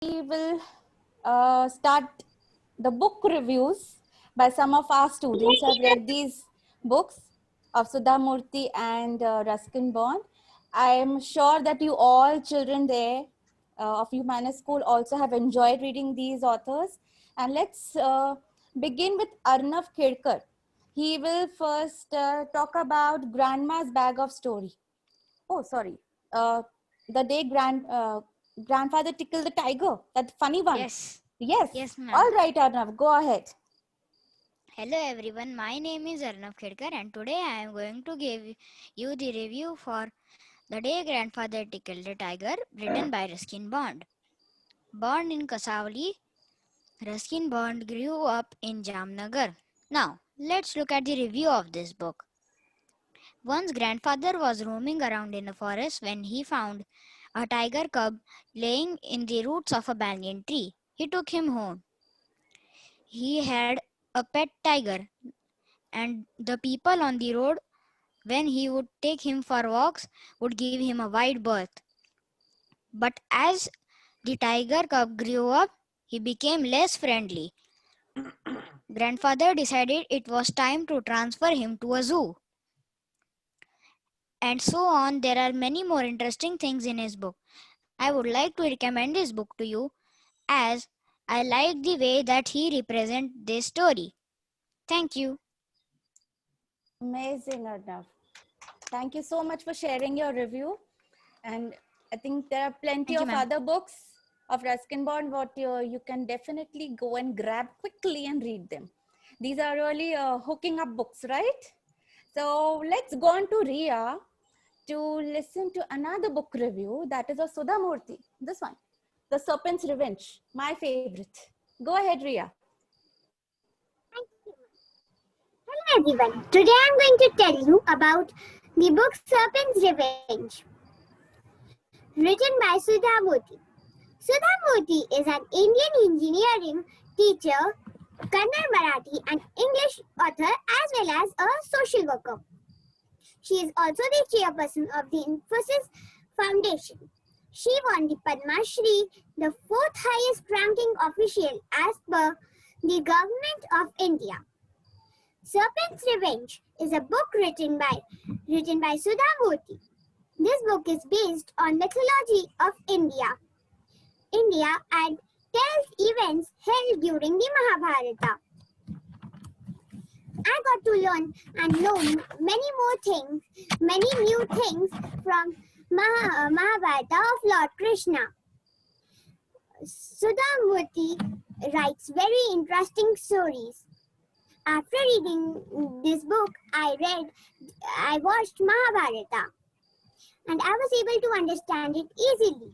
we will start the book reviews by some of our students who have read these books of Sudha Murthy and Ruskin Bond. I am sure that you all children there of Humanist School also have enjoyed reading these authors. And let's begin with Arnav Khedkar. He will first talk about Grandma's Bag of Story. Oh, sorry. Uh, the day grandfather tickled the tiger, that funny one. Yes. Yes. Yes, ma'am. All right, Arnav, go ahead. Hello everyone, my name is Arnav Khedkar and today I am going to give you the review for The Day Grandfather Tickled the Tiger, written by Ruskin Bond. Born in Kasauli, Ruskin Bond grew up in Jamnagar. Now, let's look at the review of this book. Once grandfather was roaming around in the forest when he found a tiger cub laying in the roots of a banyan tree. He took him home. He had a pet tiger, and the people on the road, when he would take him for walks, would give him a wide berth. But as the tiger cub grew up, he became less friendly. Grandfather decided it was time to transfer him to a zoo. And so on, there are many more interesting things in his book. I would like to recommend this book to you as I like the way that he represents this story. Thank you. Amazing, Arnav. Thank you so much for sharing your review. And I think there are plenty Thank you, of ma'am. other books of Ruskin Bond what you can definitely go and grab quickly and read them. These are really hooking up books, right? So let's go on to Ria to listen to another book review that is of Sudha Murthy. This one, The Serpent's Revenge, my favorite. Go ahead, Ria. Hello everyone. Today I'm going to tell you about the book Serpent's Revenge, written by Sudha Murthy. Sudha Murthy is an Indian engineering teacher, Kannada, Marathi and English author as well as a social worker. She is also the chairperson of the Infosys Foundation. She won the Padma Shri, the fourth highest ranking official as per the Government of India. Serpent's Revenge is a book written by Sudha Murthy. This book is based on mythology of India and tells events held during the Mahabharata. I got to learn and know many new things from Mahabharata of Lord Krishna. Sudha Murthy writes very interesting stories. After reading this book, I watched Mahabharata and I was able to understand it easily.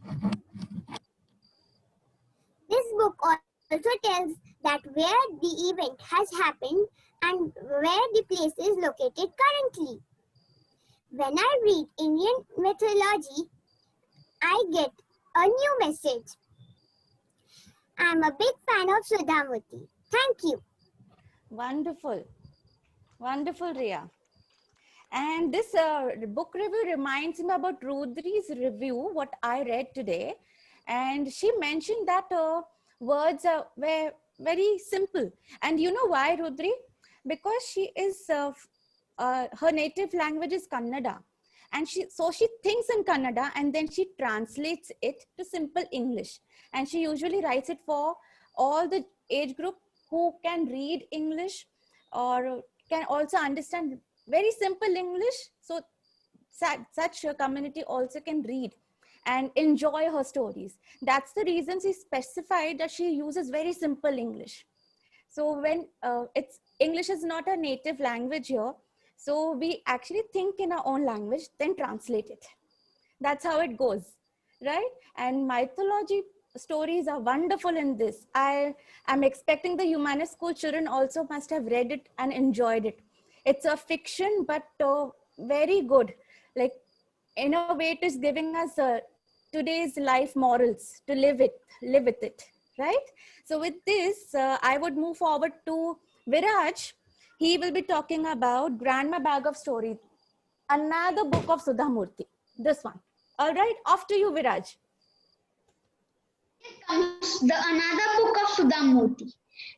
This book also tells that where the event has happened and where the place is located currently. When I read Indian mythology, I get a new message. I am a big fan of Sudha Murthy. Thank you. Wonderful. Wonderful, Ria. And this book review reminds me about Rudri's review, what I read today. And she mentioned that words were very simple. And you know why, Rudri? Because she is, her native language is Kannada. And she thinks in Kannada and then she translates it to simple English. And she usually writes it for all the age group who can read English or can also understand very simple English. So such a community also can read and enjoy her stories. That's the reason she specified that she uses very simple English. So when it's English is not a native language here, so we actually think in our own language, then translate it. That's how it goes, right? And mythology stories are wonderful in this. I am expecting the Humanist School children also must have read it and enjoyed it. It's a fiction, but very good. Like in a way, it is giving us today's life morals to live with it, right? So with this, I would move forward to Viraj. He will be talking about Grandma Bag of Stories, another book of Sudha Murthy. This one. All right, off to you, Viraj. Comes the another book of Sudhamurthy.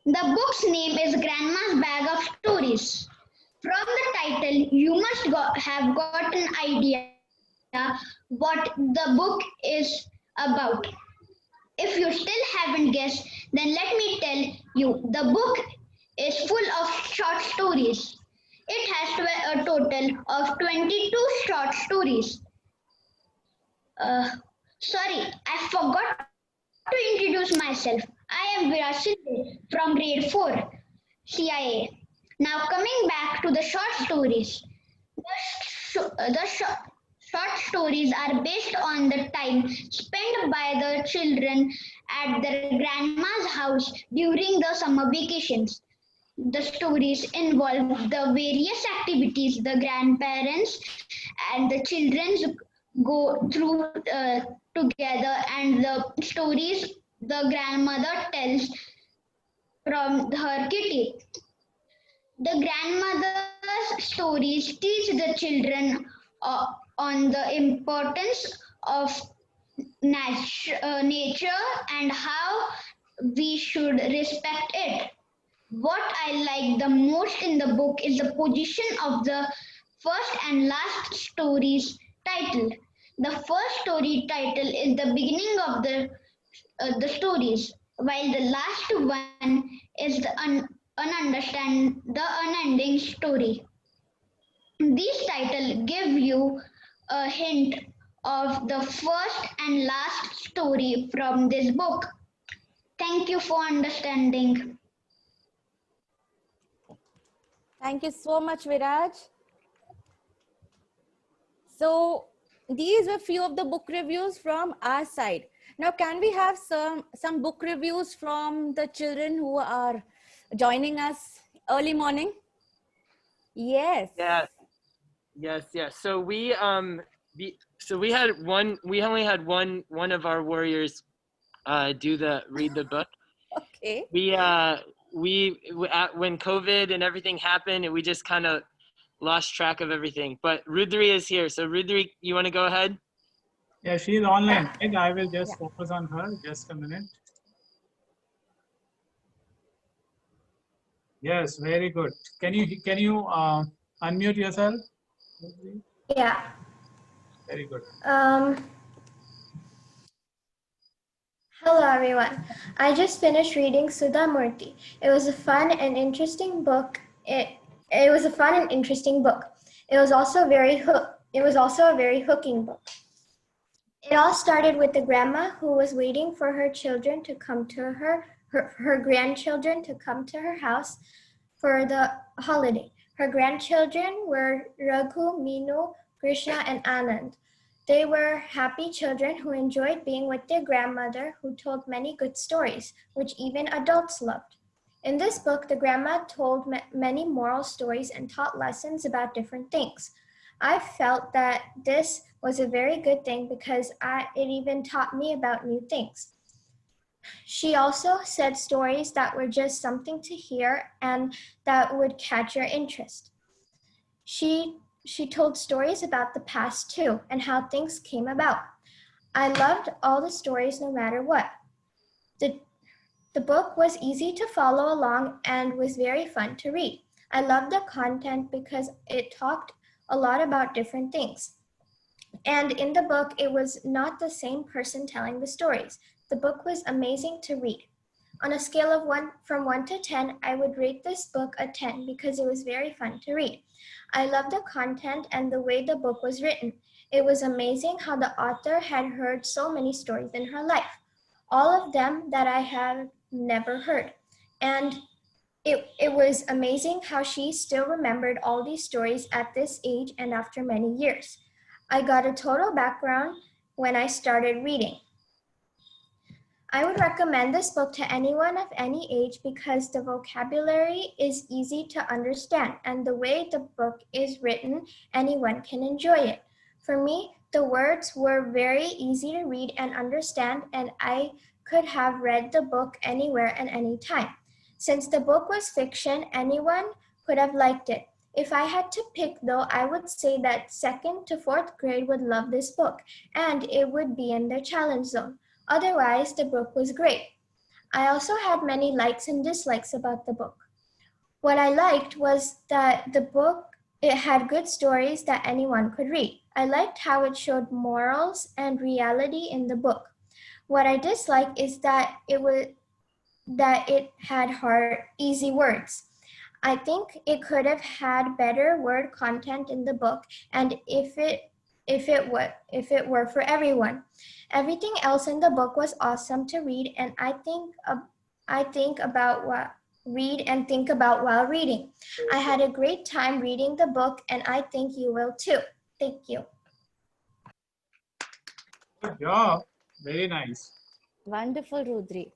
The book's name is Grandma's Bag of Stories. From the title, you must have got an idea what the book is about. If you still haven't guessed, then let me tell you the book is full of short stories. It has a total of 22 short stories. Uh, Sorry, I forgot to introduce myself. I am Viraj Sindhe from grade 4, CIA. Now, coming back to the short stories. The short stories are based on the time spent by the children at their grandma's house during the summer vacations. The stories involve the various activities the grandparents and the children go through together, and the stories the grandmother tells from her kitty. The grandmother's stories teach the children on the importance of nature and how we should respect it. What I like the most in the book is the position of the first and last story's title. The first story title is the beginning of the stories, while the last one is the unending story. These titles give you a hint of the first and last story from this book. Thank you for understanding. Thank you so much, Viraj. So these were few of the book reviews from our side. Now, can we have some book reviews from the children who are joining us early morning? Yes. Yes. So we we only had one of our warriors read the book. Okay. When COVID and everything happened, we just kind of lost track of everything. But Rudri is here. So Rudri, you want to go ahead? Yeah, she is online. Right? I will just focus on her. Just a minute. Yes, very good. Can you unmute yourself? Yeah. Very good. Hello everyone. I just finished reading Sudhamurthy. It was a fun and interesting book. It was a fun and interesting book. It was also a very hooking book. It all started with the grandma who was waiting for her children to come to her grandchildren to come to her house for the holiday. Her grandchildren were Raghu, Meenu, Krishna, and Anand. They were happy children who enjoyed being with their grandmother, who told many good stories, which even adults loved. In this book, the grandma told many moral stories and taught lessons about different things. I felt that this was a very good thing because it even taught me about new things. She also said stories that were just something to hear and that would catch your interest. She told stories about the past too and how things came about. I loved all the stories no matter what. The book was easy to follow along and was very fun to read. I loved the content because it talked a lot about different things. And in the book, it was not the same person telling the stories. The book was amazing to read. On a scale of 1 to 10, I would rate this book a 10 because it was very fun to read. I loved the content and the way the book was written. It was amazing how the author had heard so many stories in her life, all of them that I have never heard. And it was amazing how she still remembered all these stories at this age and after many years. I got a total background when I started reading. I would recommend this book to anyone of any age because the vocabulary is easy to understand, and the way the book is written, anyone can enjoy it. For me, the words were very easy to read and understand, and I could have read the book anywhere and anytime. Since the book was fiction, anyone could have liked it. If I had to pick though, I would say that 2nd to 4th grade would love this book, and it would be in their challenge zone. Otherwise, the book was great. I also had many likes and dislikes about the book. What I liked was that the book, it had good stories that anyone could read. I liked how it showed morals and reality in the book. What I dislike is that it had hard, easy words. I think it could have had better word content in the book, and if it were for everyone. Everything else in the book was awesome to read, and I think about what read and think about while reading. I had a great time reading the book, and I think you will too. Thank you. Good job. Very nice. Wonderful, Rudri.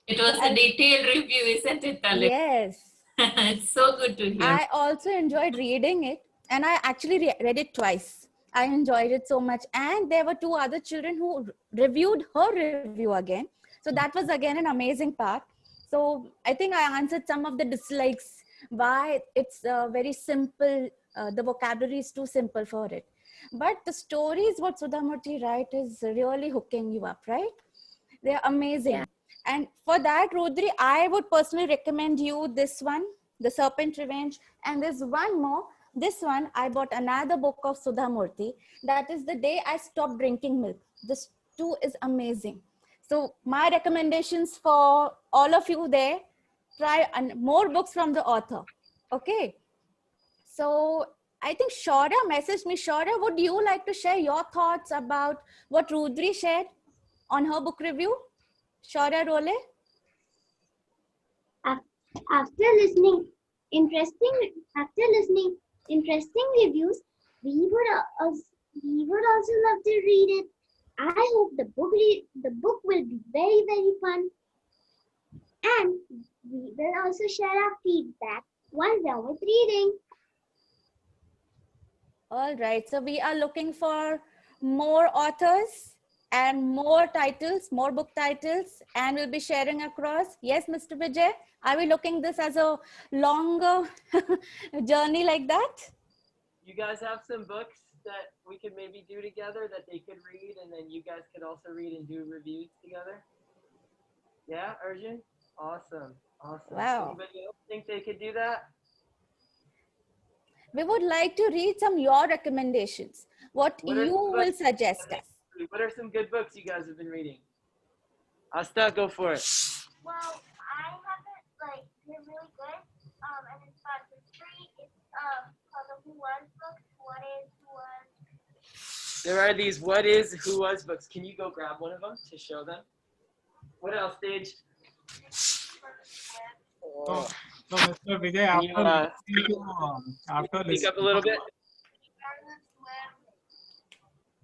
It was a detailed review, isn't it, Talit? Yes. It's so good to hear. I also enjoyed reading it, and I actually read it twice. I enjoyed it so much. And there were two other children who reviewed her review again. So that was again an amazing part. So I think I answered some of the dislikes, why it's very simple. The vocabulary is too simple for it. But the stories what Sudhamurti write is really hooking you up, right? They're amazing. Yeah. And for that, Rudri, I would personally recommend you this one, The Serpent Revenge. And there's one more. This one, I bought another book of Sudhamurti. That is The Day I Stopped Drinking Milk. This too is amazing. So my recommendations for all of you there, try more books from the author. Okay. So I think Shaurya messaged me. Shaurya, would you like to share your thoughts about what Rudri shared on her book review? Shaurya Role? After listening interesting reviews, we would also love to read it. I hope the book will be very, very fun, and we will also share our feedback while done with reading. All right. So we are looking for more authors and more titles, more book titles, and we'll be sharing across. Yes, Mr. Vijay, are we looking this as a longer journey like that? You guys have some books that we could maybe do together that they could read, and then you guys could also read and do reviews together? Yeah, Arjun? Awesome. Awesome. Wow. Anybody else think they could do that? We would like to read some your recommendations. What What are you some will books- suggest us. What are some good books you guys have been reading? Asta, go for it. Well, I haven't they're really good, and it's fun. It's free. It's called the Who Was book. What is Who Was? There are these what is, who was books. Can you go grab one of them to show them? What else, Stage? So, Mr. Vijay, Can you, after speak listening, up a little bit?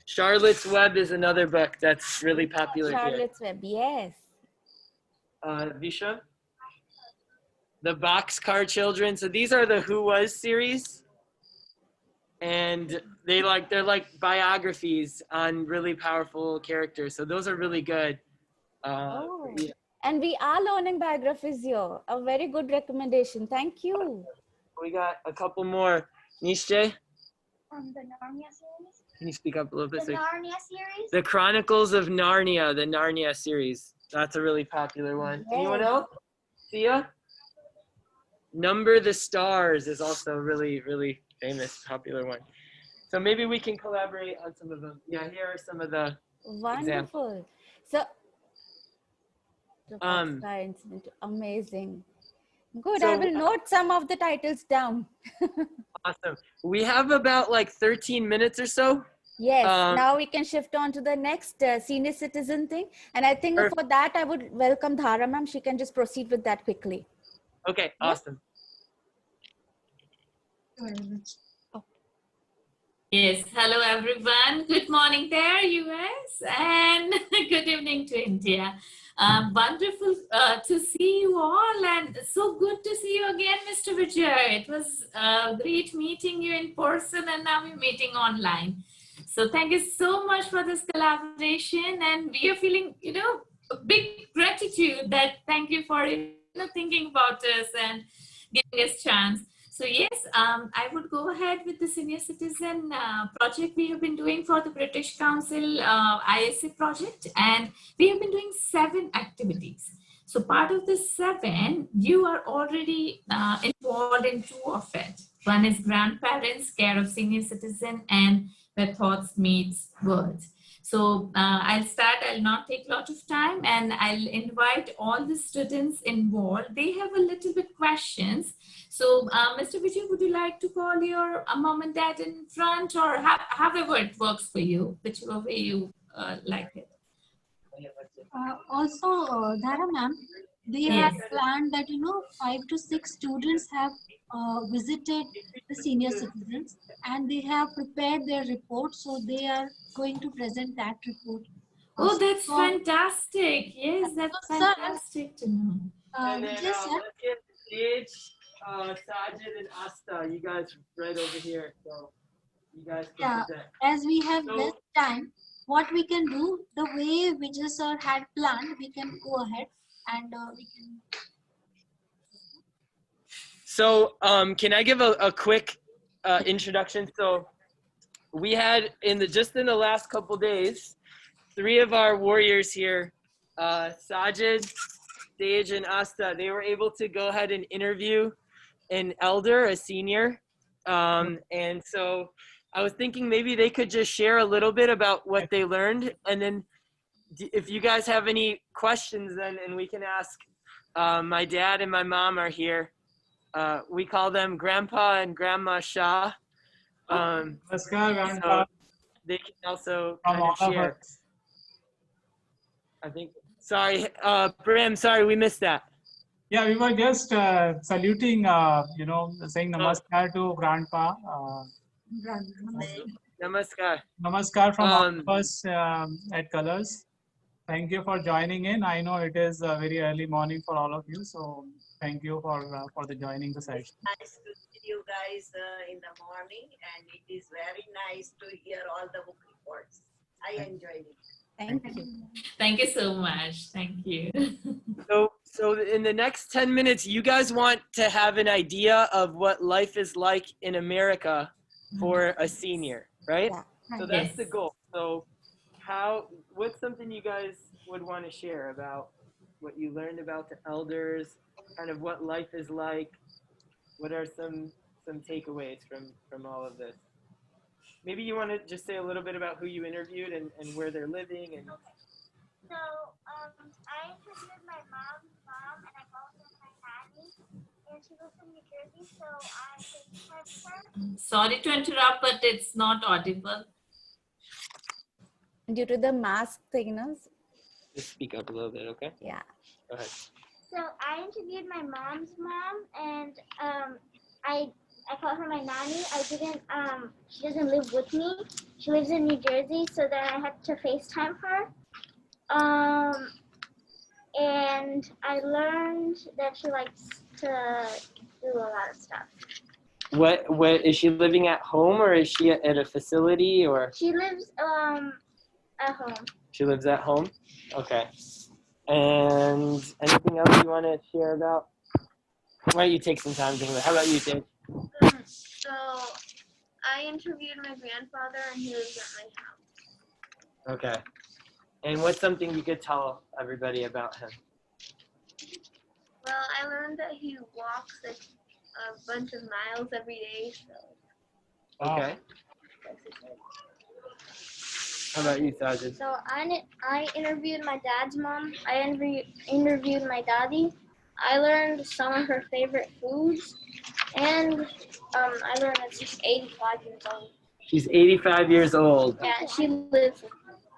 Charlotte's Web is another book that's really popular here. Charlotte's Web, yes. Visha? The Boxcar Children. So these are the Who Was series. And they're like biographies on really powerful characters. So those are really good. Yeah. And we are learning biographies here. A very good recommendation. Thank you. We got a couple more. Nishche, The Narnia series. can you speak up a little bit? The Narnia series. The Chronicles of Narnia, the Narnia series. That's a really popular one. Anyone Yes. else? Sia? Number the Stars is also a really, really famous, popular one. So maybe we can collaborate on some of them. Yeah, here are some of the Wonderful. So, the Um, Foxfire Incident, amazing. Good. So- I will note some of the titles down. awesome. We have about like 13 minutes or so. Yes. Um, Now we can shift on to the next senior citizen thing. And I think for that, I would welcome Dhara ma'am. She can just proceed with that quickly. Okay, awesome. Yes, hello everyone. Good morning there, US, and good evening to India. Wonderful to see you all, and so good to see you again, Mr. Vijay. It was great meeting you in person, and now we're meeting online. So thank you so much for this collaboration, and we are feeling, a big gratitude that thank you for thinking about us and giving us chance. So yes, I would go ahead with the senior citizen project we have been doing for the British Council ISA project, and we have been doing 7 activities. So part of the 7, you are already involved in 2 of it. One is grandparents, care of senior citizen, and where thoughts meets words. So I'll start, I'll not take a lot of time, and I'll invite all the students involved. They have a little bit questions. So Mr. Vijay, would you like to call your mom and dad in front, or however it works for you, whichever way you like it? Also, Dhara ma'am, they Yes. have planned that 5 to 6 students have visited the senior citizens, and they have prepared their report, so they are going to present that report. Oh, that's So, fantastic. Yes, that's so, sir, fantastic to know. And then Vijay sir, let's get Sage, Sajid, and Asta. You guys right over here. So you guys can yeah, present. as we have So- less time, what we can do, the way Vijay sir had planned, we can go ahead and we can. So can I give a quick introduction? So we had just in the last couple days, 3 of our warriors here, Sajid, Sage, and Asta, they were able to go ahead and interview an elder, a senior. And so I was thinking maybe they could just share a little bit about what they learned. And then if you guys have any questions, then, and we can ask, my dad and my mom are here. We call them Grandpa and Grandma Shah. Namaskar, Grandpa. They can also From kind all of of share. us. I think, sorry, Bram, sorry, we missed that. Yeah, we were just saluting, saying namaskar to Grandpa. Namaskar. Namaskar from all Um, of us at Colors. Thank you for joining in. I know it is a very early morning for all of you, so thank you for the joining the session. Nice to see you guys in the morning, and it is very nice to hear all the book reports. I enjoyed it. Thank you. Thank you so much. Thank you. So in the next 10 minutes, you guys want to have an idea of what life is like in America for a senior, right? Yeah. So that's Yes. the goal. So what's something you guys would want to share about what you learned about the elders, kind of what life is like? What are some takeaways from all of this? Maybe you want to just say a little bit about who you interviewed and where they're living. And So, I interviewed my mom's mom, and I also my nanny, and she lives in New Jersey, so I FaceTimed her. Sorry to interrupt, but it's not audible. Due to the mask thing, no? just speak up a little bit, okay? Yeah. Go ahead. So I interviewed my mom's mom, and I called her my nanny. I didn't. She doesn't live with me. She lives in New Jersey, so then I had to FaceTime her. And I learned that she likes to do a lot of stuff. What is she living at home, or is she at a facility, or She lives at home. she lives at home? Okay. And anything else you want to share about? Why don't you take some time to think about it? How about you, Dave? So I interviewed my grandfather, and he lives at my house. Okay. And what's something you could tell everybody about him? Well, I learned that he walks like a bunch of miles every day. So Okay. that's it. How about you, Sajid? So I interviewed my dad's mom. I interviewed my daddy. I learned some of her favorite foods, and I learned that she's 85 years old. She's 85 years old, Yeah, she lives.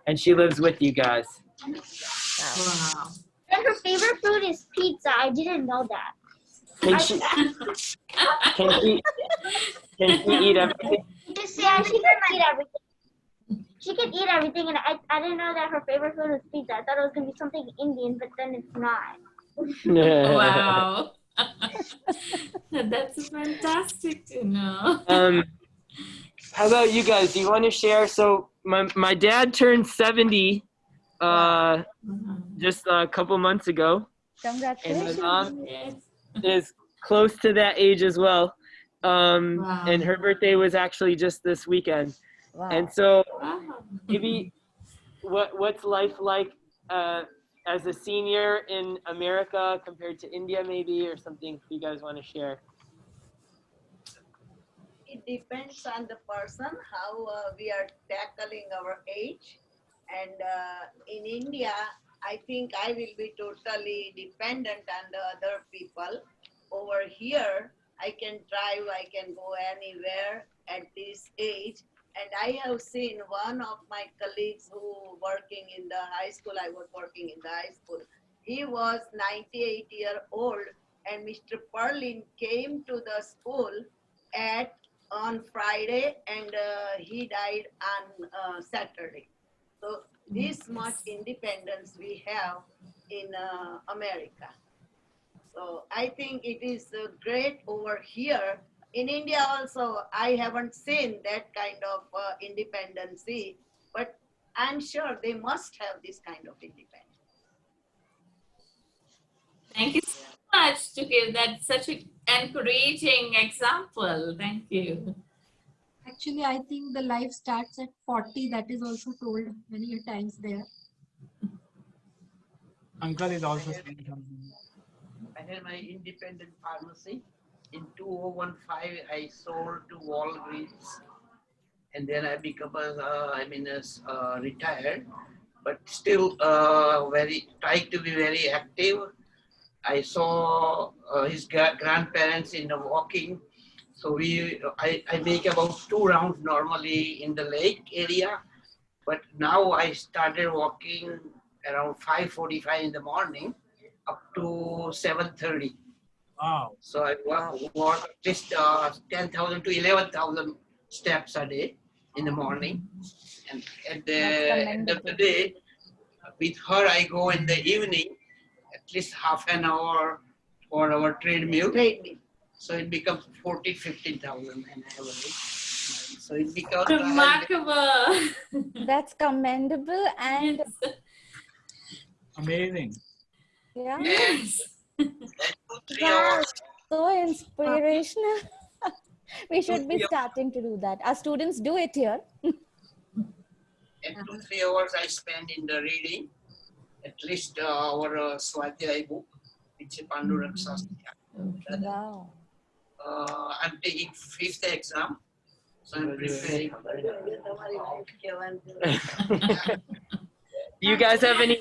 and she lives with you guys. Wow. And her favorite food is pizza. I didn't know that. Can she eat everything? Yeah, she can eat everything. She can eat everything, and I didn't know that her favorite food was pizza. I thought it was gonna be something Indian, but then it's not. Wow. That's fantastic to know. How about you guys? Do you want to share? So my dad turned 70 just a couple months ago, and my Congratulations. mom Yes. is close to that age as well. And her birthday was actually just this weekend. Wow. And so Wow. maybe what's life like as a senior in America compared to India, maybe, or something you guys want to share? It depends on the person how we are tackling our age. And in India, I think I will be totally dependent on the other people. Over here, I can drive, I can go anywhere at this age. And I have seen one of my colleagues who working in the high school, I was working in the high school. He was 98-year-old, and Mr. Perlin came to the school at on Friday, and he died on Saturday. So this much independence we have in America. So I think it is great over here. In India also, I haven't seen that kind of independency, but I'm sure they must have this kind of independence. Thank you so much to give that such an encouraging example. Thank you. Actually, I think the life starts at 40. That is also told many times there. Uncle is also saying something. I had my independent pharmacy. In 2015, I sold to Walgreens, and then I become retired, but still very tried to be very active. I saw his grandparents in the walking. So I make about 2 rounds normally in the lake area, but now I started walking around 5:45 in the morning up to 7:30. Wow. So I walk at least 10,000 to 11,000 steps a day in the morning, and at the end of the day, with her I go in the evening, at least half an hour for our treadmill. So it becomes 15,000 an average. So it becomes Remarkable. That's commendable and Yes. Amazing. yeah, Yes. 2-3 hours. so inspirational. We should be starting to do that. Our students do it here. And 2-3 hours I spend in the reading, at least our Swadhyay book, which is Pandurang Sastya. Wow. I'm taking 5th exam, so I'm preparing. Do you guys have any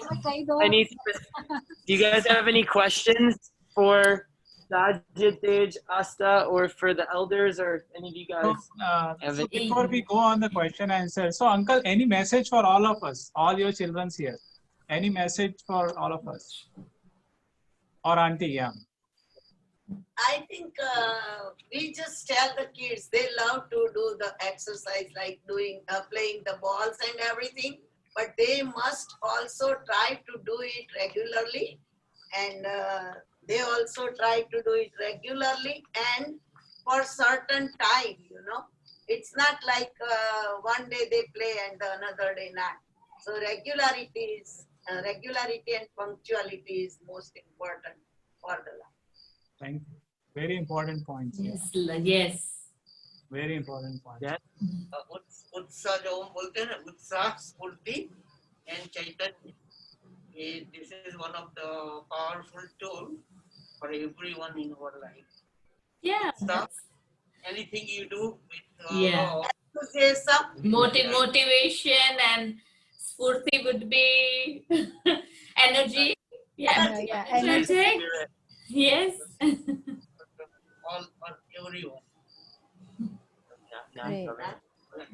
do you guys have any questions for Sajid, Tej, Asta, or for the elders, or any of you guys? So before we go on the question answer, so Uncle, any message for all of us, all your children's here? Any message for all of us? Or Auntie, yeah. I think we just tell the kids they love to do the exercise like doing playing the balls and everything, but they must also try to do it regularly, and they also try to do it regularly and for certain time. It's not like one day they play and the another day not. So regularity and punctuality is most important for the life. Thank you. Very important points. Yes. Yes. Very important point. Yeah. उत्साह जो हम बोलते हैं ना, उत्साह, स्फूर्ति and chaitanya. This is one of the powerful tools for everyone in our life. Yeah. So, anything you do with Yeah. Motivation and spurti would be energy. Yeah. Energetic. Yes. all for everyone. Great.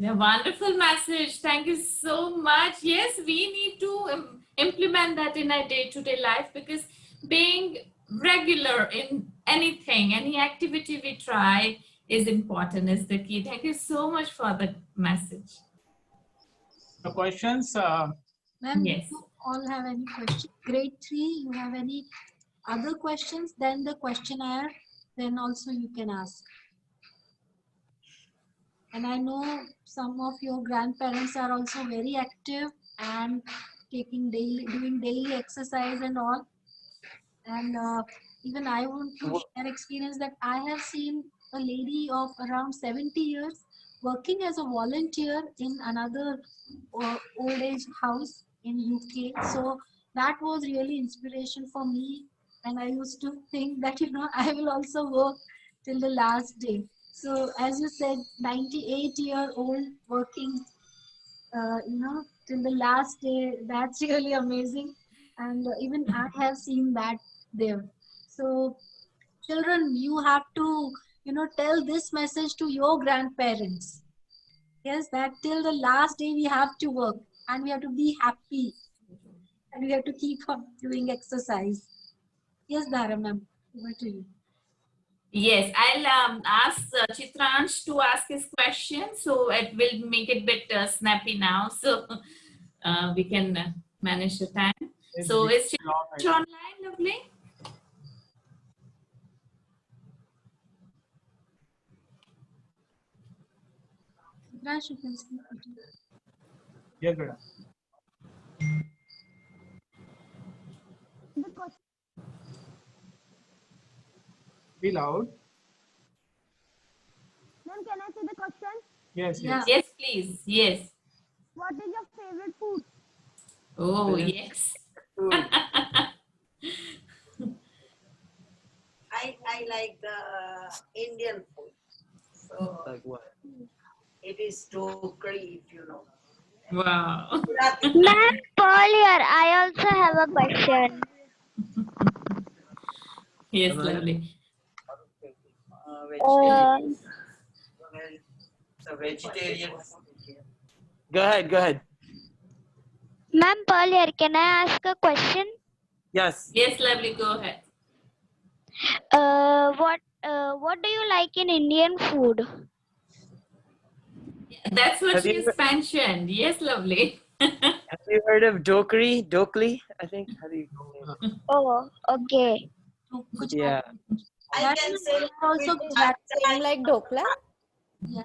A wonderful message. Thank you so much. Yes, we need to implement that in our day-to-day life, because being regular in anything, any activity we try is important, is the key. Thank you so much for the message. The questions? Ma'am, Yes. you all have any questions? Grade 3, you have any other questions? Then the questionnaire, then also you can ask. And I know some of your grandparents are also very active and doing daily exercise and all. And even I want to share experience that I have seen a lady of around 70 years working as a volunteer in another old age house in UK. So that was really inspiration for me. And I used to think that, I will also work till the last day. So as you said, 98-year-old working, till the last day, that's really amazing. And even I have seen that there. So children, you have to, tell this message to your grandparents. Yes, that till the last day we have to work and we have to be happy and we have to keep on doing exercise. Yes, Dara ma'am, over to you. Yes, I'll ask Chitransh to ask his question, so it will make it a bit snappy now, so we can manage the time. So is Chitransh online, lovely? Raj, you can speak. Yes, madam. Be loud. Ma'am, can I say the question? Yes, Yeah. yes. Yes, please. Yes. What is your favorite food? Oh, What is yes. food? I like the Indian food. So Like what? it is dhokri, if you know. Wow. Ma'am, Paul here. I also have a question. Yes, Am I- lovely. Vegetarian. It's a vegetarian. Go ahead, go ahead. Ma'am, Paul here. Can I ask a question? Yes. Yes, lovely, go ahead. What do you like in Indian food? That's what Have she you, has mentioned. Yes, lovely. have you heard of dokri? Dokli, I think. How do you? Oh, okay. So, kuch Yeah. I can say also with Gujarati. Same like dokla. Yeah.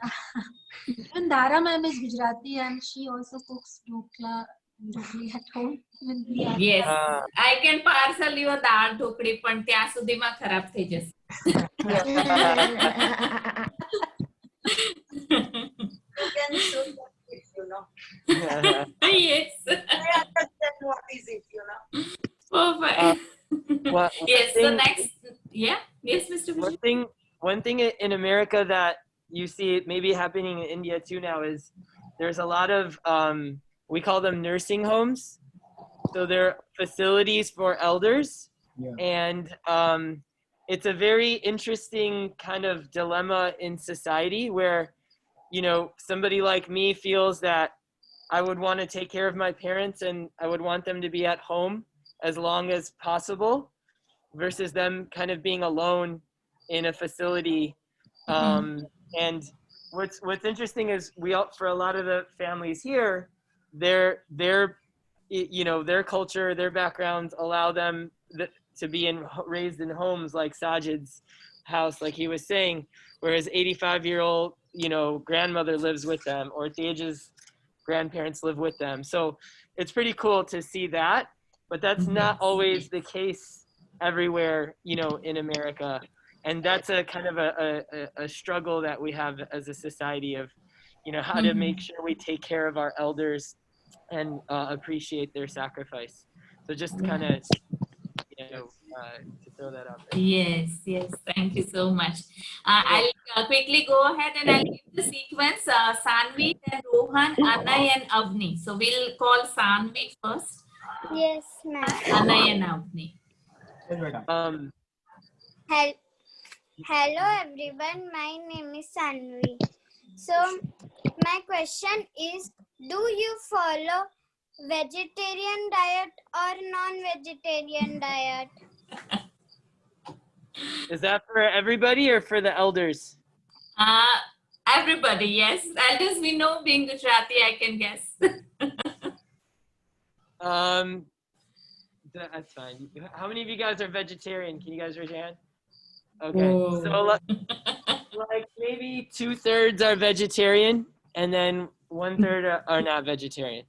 Even Dara ma'am is Gujarati and she also cooks dokli at home. Even we are. Yes. Uh, I can parcel you a dal ઢોકળી પણ ત્યાં સુધીમાં ખરાબ થઈ જશે. you can show them if you know. Yes. I understand what is it, you know. Perfect. one Yes, so thing- next, yeah, yes, Mr. Vijay. One thing in America that you see maybe happening in India too now is there's a lot of we call them nursing homes. So they're facilities for elders, Yeah. and it's a very interesting kind of dilemma in society where somebody like me feels that I would want to take care of my parents and I would want them to be at home as long as possible versus them kind of being alone in a facility. And what's interesting is for a lot of the families here, their culture, their backgrounds allow them to be raised in homes like Sajid's house, like he was saying, where his 85-year-old grandmother lives with them, or Tej's grandparents live with them. So it's pretty cool to see that, but that's not always the case everywhere, in America. And that's a kind of a struggle that we have as a society of, how to make sure we take care of our elders and appreciate their sacrifice. So just kind of, to throw that out there. Yes, yes, thank you so much. I'll quickly go ahead and I'll give the sequence. Sanvi, then Rohan, Anay, and Avni. So we'll call Sanvi first. Yes, ma'am. Anay and Avni. Yes, madam. Hello everyone, my name is Sanvi. So my question is, do you follow vegetarian diet or non-vegetarian diet? Is that for everybody or for the elders? Everybody, yes. Elders we know, being Gujarati, I can guess. That's fine. How many of you guys are vegetarian? Can you guys raise your hand? Okay. Whoa. So like maybe 2/3 are vegetarian and then 1/3 are not vegetarian.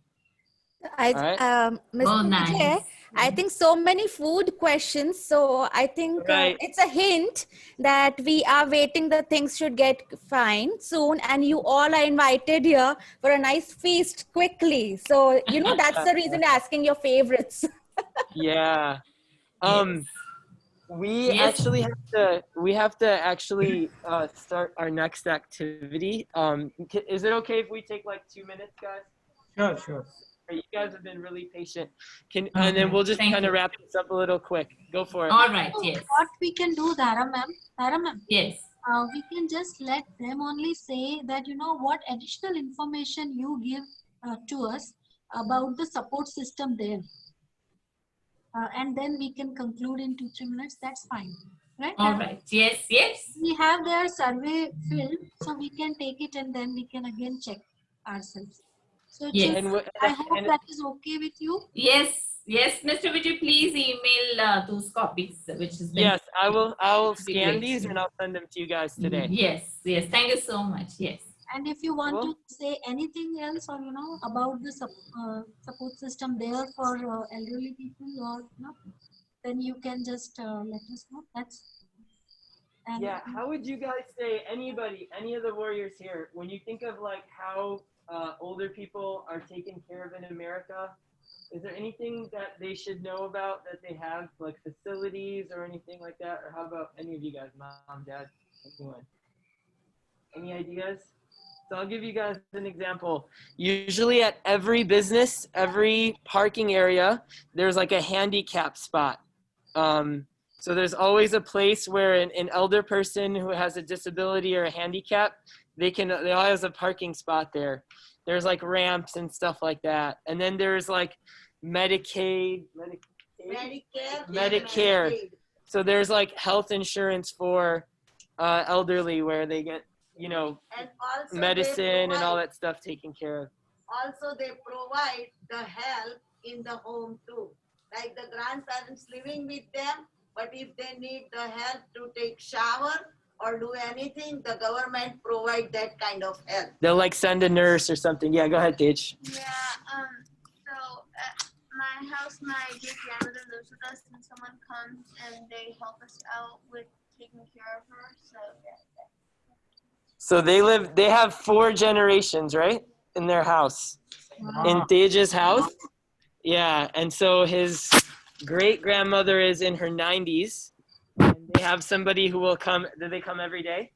I, All right. Mr. Oh, Vijay, nice. I think so many food questions. So I think Right. it's a hint that we are waiting the things should get fine soon. And you all are invited here for a nice feast quickly. So, you know, that's the reason asking your favorites. Yeah. Yes. We Yes. actually have to actually start our next activity. Is it okay if we take like 2 minutes, guys? Sure, sure. You guys have been really patient. And Okay. then we'll just Thank kind of you. wrap this up a little quick. Go for it. All right. So Yes. what we can do, Dhara ma'am, Yes. we can just let them only say that, you know, what additional information you give to us about the support system there. And then we can conclude in 2-3 minutes. That's fine. Right? All right. Yes. Yes. We have their survey filled, so we can take it and then we can again check ourselves. So Yes. children, I hope that is okay with you. Yes. Yes. Mr. Vijay, please email those copies, which has been. Yes, I will Be scan great. these and I'll send them to you guys today. Yes. Yes. Thank you so much. Yes. And if you want Cool. to say anything else, or you know, about the support system there for elderly people, or you know, then you can just let us know. That's and Yeah, how would you guys say, anybody, any of the warriors here, when you think of like how older people are taken care of in America, is there anything that they should know about that they have, like facilities or anything like that? Or how about any of you guys, mom, dad, anyone? Any ideas? So I'll give you guys an example. Usually at every business, every parking area, there's like a handicap spot. So there's always a place where an elder person who has a disability or a handicap, they always have a parking spot there. There's like ramps and stuff like that. And then there's like Medicare. So there's like health insurance for elderly where they get, you know, And also medicine and all that stuff taken care of. Also, they provide the help in the home too. Like the grandparents living with them, but if they need the help to take shower or do anything, the government provide that kind of help. They'll like send a nurse or something. Yeah, go ahead, Tej. Yeah, so at my house, my great grandmother lives with us, and someone comes and they help us out with taking care of her. So yeah. So they have 4 generations, right? In their house. In Tej's house. Yeah, and so his great grandmother is in her 90s. And they have somebody who will come. Do they come every day?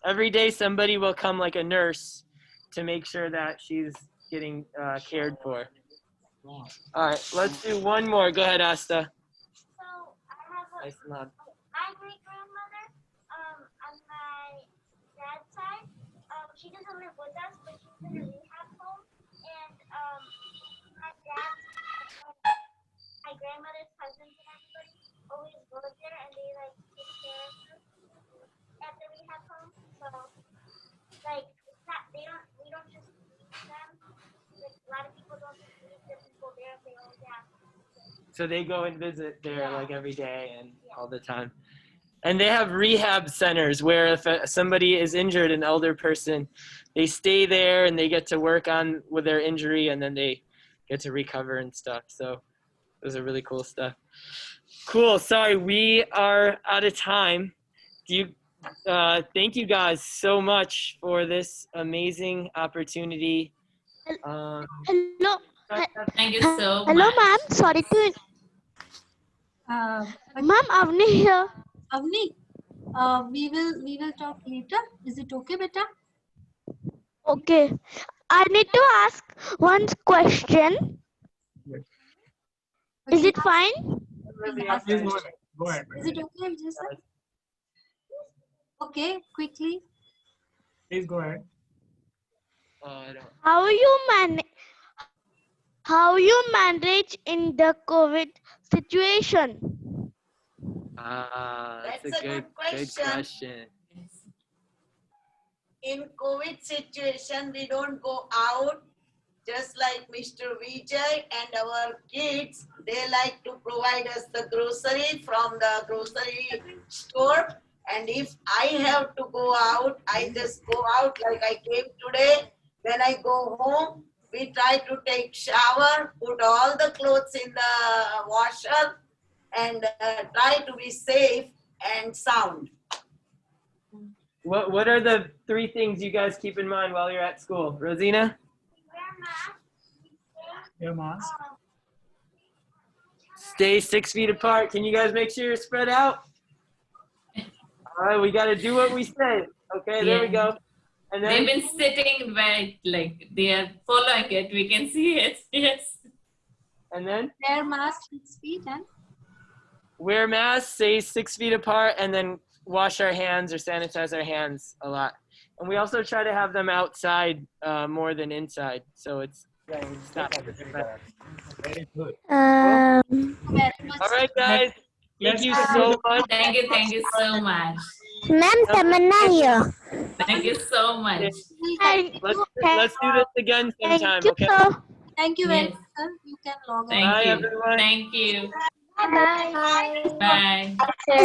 Every day somebody will come, like a nurse, to make sure that she's getting cared for. All right, let's do one more. Go ahead, Asta. So I have Nice nod. my great grandmother, on my dad's side, she doesn't live with us, but she's in a rehab home, and my dad's, my grandmother's husbands and everybody always go there, and they like take care of her at the rehab home. So like it's not, we don't just leave them. Like a lot of people don't just leave the people there if they always have. So they go and visit there like every day and all the time. And they have rehab centers where if somebody is injured, an elder person, they stay there and they get to work on with their injury and then they get to recover and stuff. So those are really cool stuff. Cool. Sorry, we are out of time. Thank you guys so much for this amazing opportunity. Hello. Thank you so Hello, much. ma'am. Sorry to. Ma'am, Avni here. Avni, we will talk later. Is it okay, beta? Okay. I need to ask one question. Is it fine? Please go ahead. Go ahead. Is it okay, Jason? Okay, quickly. Please go ahead. How you manage in the COVID situation? That's a good question. In COVID situation, we don't go out. Just like Mr. Vijay and our kids, they like to provide us the grocery from the grocery store. And if I have to go out, I just go out like I came today. Then I go home We try to take shower, put all the clothes in the washer, and try to be safe and sound. What are the 3 things you guys keep in mind while you're at school? Rosina? Your mask. Stay 6 feet apart. Can you guys make sure you're spread out? All right, we got to do what we say. Okay, there we Yeah. go. And They've then been sitting very, like, they are following it. We can see it. Yes. and then Wear mask 6 feet and wear masks, stay 6 feet apart, and then wash our hands or sanitize our hands a lot. And we also try to have them outside more than inside, so it's stop. Very good. very much. All right, guys. Thank Let's you continue so the much. Thank you so much. Ma'am, Tamanna here. Thank you so much. Let's do this again sometime, okay? Thank you very Yes. much, sir. You can log on. Thank Bye, you. everyone. Thank you. Bye. Bye. Sir.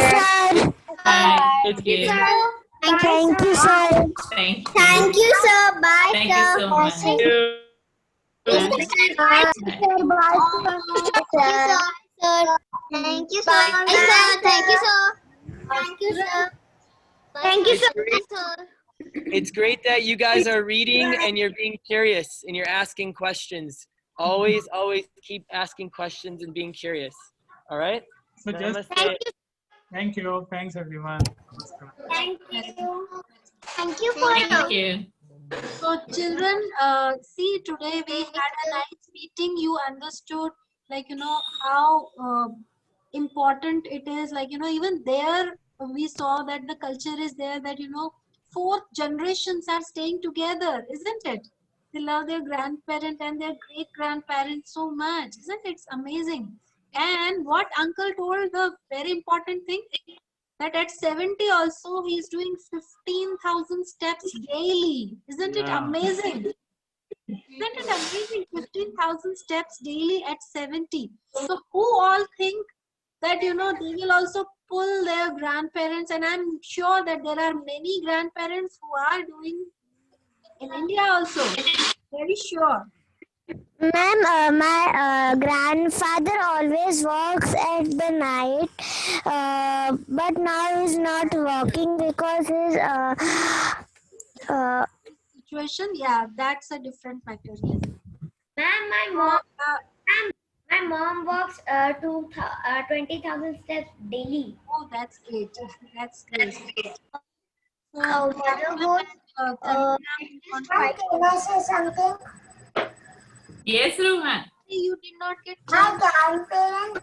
Bye. Thank you. Thank you, sir. Thank you. Thank you, sir. Bye, Thank you sir. so much. Thank you. Bye, sir. Bye, sir. Thank you, sir. Bye, sir. Thank you, sir. Thank you, sir. Thank you, It's great. It's great that you guys are reading and you're being curious and you're asking questions. Always keep asking questions and being curious. All right? So just Namaste. thank you. Thanks, everyone. Thank you. Thank you for Thank you. So children, see, today we had a nice meeting. You understood, like, how important it is. Like, even there we saw that the culture is there, that, fourth generations are staying together, isn't it? They love their grandparent and their great grandparents so much, isn't it? It's amazing. And what uncle told, the very important thing, that at 70 also he's doing 15,000 steps daily. Isn't it Wow. amazing? Isn't it amazing? 15,000 steps daily at 70. So who all think that, they will also pull their grandparents, and I'm sure that there are many grandparents who are doing in India also. Very sure. Ma'am, my grandfather always walks at the night, but now he's not walking because his Situation, yeah, that's a different matter. Yes. Ma'am, my mom walks 20,000 steps daily. Oh, that's great. That's great. So, Motherhood. can I say something? Yes, Rohan. you did not get My grandparents,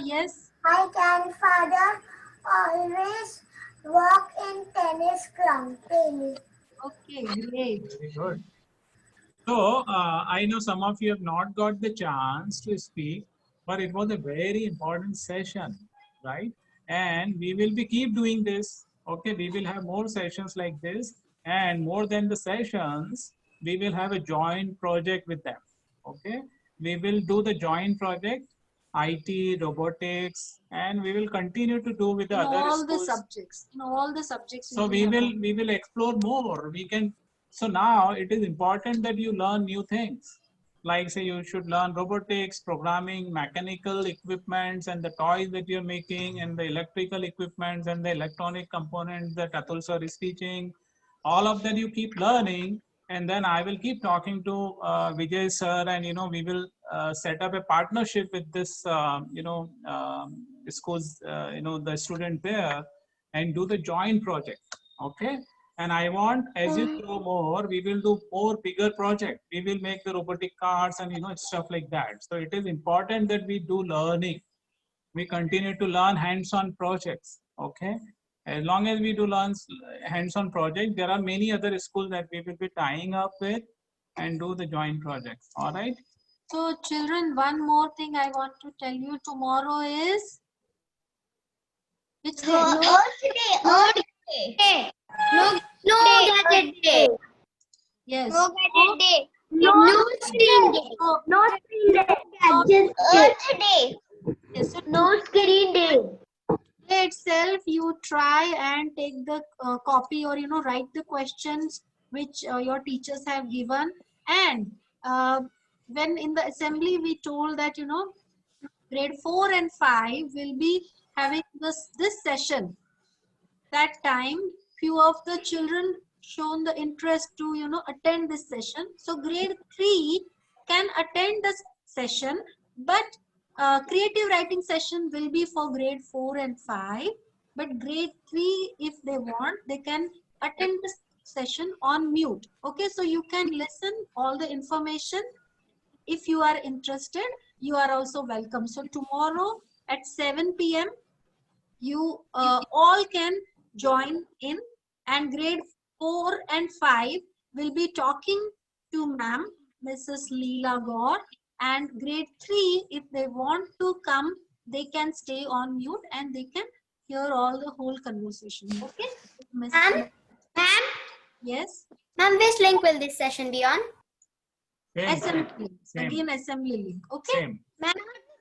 yes. my grandfather always walk in tennis ground daily. Okay, great. Very good. So I know some of you have not got the chance to speak, but it was a very important session, right? And we will be keep doing this. Okay, we will have more sessions like this, and more than the sessions, we will have a joint project with them. Okay, we will do the joint project, IT, robotics, and we will continue to do with the In other all the schools. subjects. In all the subjects. So we will explore more. We can. So now it is important that you learn new things. Like say you should learn robotics, programming, mechanical equipments, and the toys that you're making, and the electrical equipments and the electronic components that Atul sir is teaching. All of that you keep learning, and then I will keep talking to Vijay sir, and we will set up a partnership with this schools, the student there, and do the joint project. Okay. And I want, as you grow more, we will do more bigger project. We will make the robotic cars and stuff like that. So it is important that we do learning. We continue to learn hands-on projects. Okay. As long as we do learn hands-on project, there are many other schools that we will be tying up with and do the joint projects. All right. So children, one more thing I want to tell you. Tomorrow is which day? Earth Day. No gadget day. Yes. No gadget day. No screen day. No screen day. Gadget Earth Day. Yes, so No screen day. today itself you try and take the copy, or write the questions which your teachers have given, and when in the assembly we told that, you know, grade 4 and 5 will be having this session. That time, few of the children shown the interest to, you know, attend this session. So grade 3 can attend the session, but creative writing session will be for grade 4 and 5. But grade 3, if they want, they can attend the session on mute. Okay, so you can listen all the information. If you are interested, you are also welcome. So tomorrow at 7 p.m. you all can join in, and grade 4 and 5 will be talking to ma'am, Mrs. Leela Gaur, and grade 3, if they want to come, they can stay on mute and they can hear all the whole conversation. Okay? Ma'am? Yes? Ma'am, which link will this session be on? Assembly Same. link. Same. Again, assembly link. Okay? Same. Ma'am,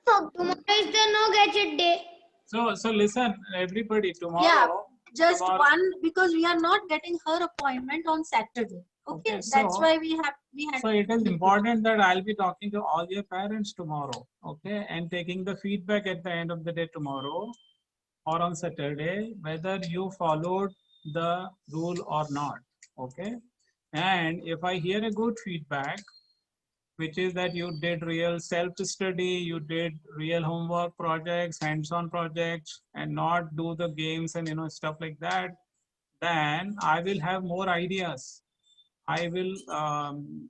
so tomorrow is the no gadget day. So listen, everybody, tomorrow. Yeah, just tomorrow, one, because we are not getting her appointment on Saturday. Okay, that's why we had. So it is important that I'll be talking to all your parents tomorrow, okay, and taking the feedback at the end of the day tomorrow or on Saturday, whether you followed the rule or not, okay. And if I hear a good feedback, which is that you did real self-study, you did real homework projects, hands-on projects, and not do the games and, you know, stuff like that, then I will have more ideas. I will,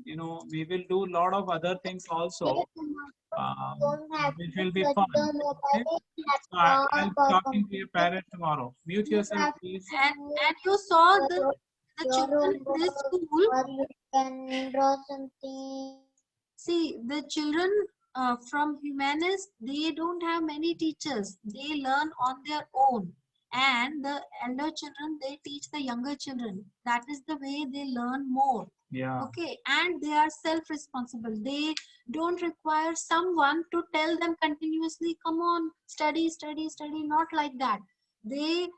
you know, we will do a lot of other things also, which will be fun. Okay? So I'll be talking to your parents tomorrow. Mute yourself, please. And you saw the children in this school. You can draw something. See, the children from Humanist, they don't have many teachers. They learn on their own. And the elder children, they teach the younger children. That is the way they learn more. Yeah. Okay, and they are self-responsible. They don't require someone to tell them continuously, come on, study, study, study. Not like that. They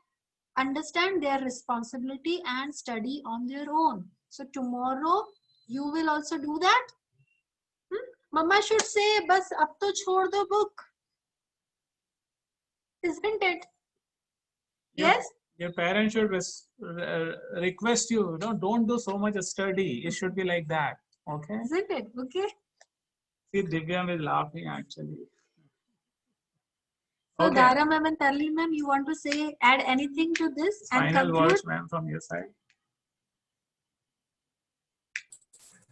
understand their responsibility and study on their own. So tomorrow, you will also do that? Mama should say, bas ab to chhod do book. Isn't it? Yes? Your parents should request you, don't do so much study. It should be like that. Okay? Isn't it? Okay. See, Divyam is laughing actually. So, Okay. Dara ma'am and Tarleen ma'am, you want to say, add anything to this and Final conclude? words, ma'am, from your side.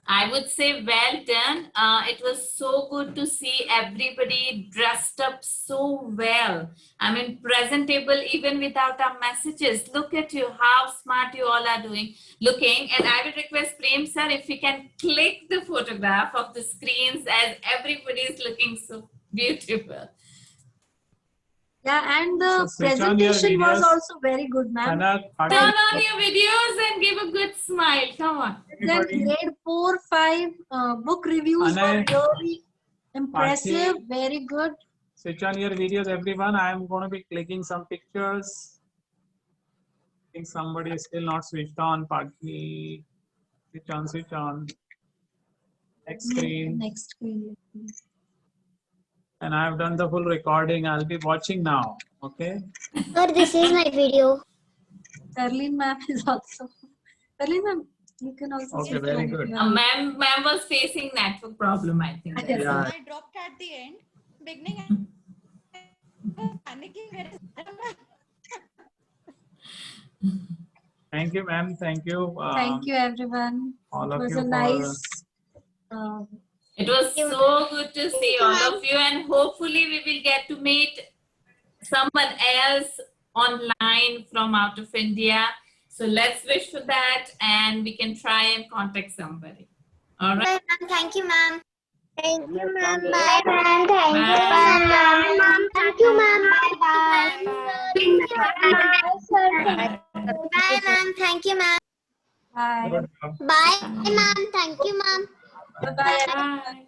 I would say well done. It was so good to see everybody dressed up so well. I mean, presentable even without our messages. Look at you, how smart you all are looking. And I would request Prem sir, if you can click the photograph of the screens as everybody is looking so beautiful. Yeah, and the presentation was also very good, ma'am. Turn on your videos and give a good smile. Come on. Then grade 4, 5 book reviews were really impressive. Very good. Switch on your videos, everyone. I am going to be clicking some pictures. I think somebody is still not switched on. Paki. Switch on, switch on. Next screen. Next screen. And I have done the full recording. I'll be watching now. Okay. Sir, this is my video. Tarleen ma'am is also. Tarleen ma'am, you can also. Okay, very good. Ma'am was facing network problem, I think. Yeah. I dropped at the end. Beginning, I was panicking. Where is Thank you, ma'am. Thank you. Thank you, everyone. All It of was you a for- nice. It was so good to see all of you, and hopefully we will get to meet someone else online from out of India. So let's wish for that, and we can try and contact somebody. All right. Bye, ma'am. Thank you, ma'am. Thank you, ma'am. Bye. Bye, ma'am. Thank you, Bye. ma'am. Thank you, ma'am. Bye. Bye, ma'am. Thank you, ma'am. Bye. Bye, ma'am. Thank you, ma'am. Bye-bye. Bye.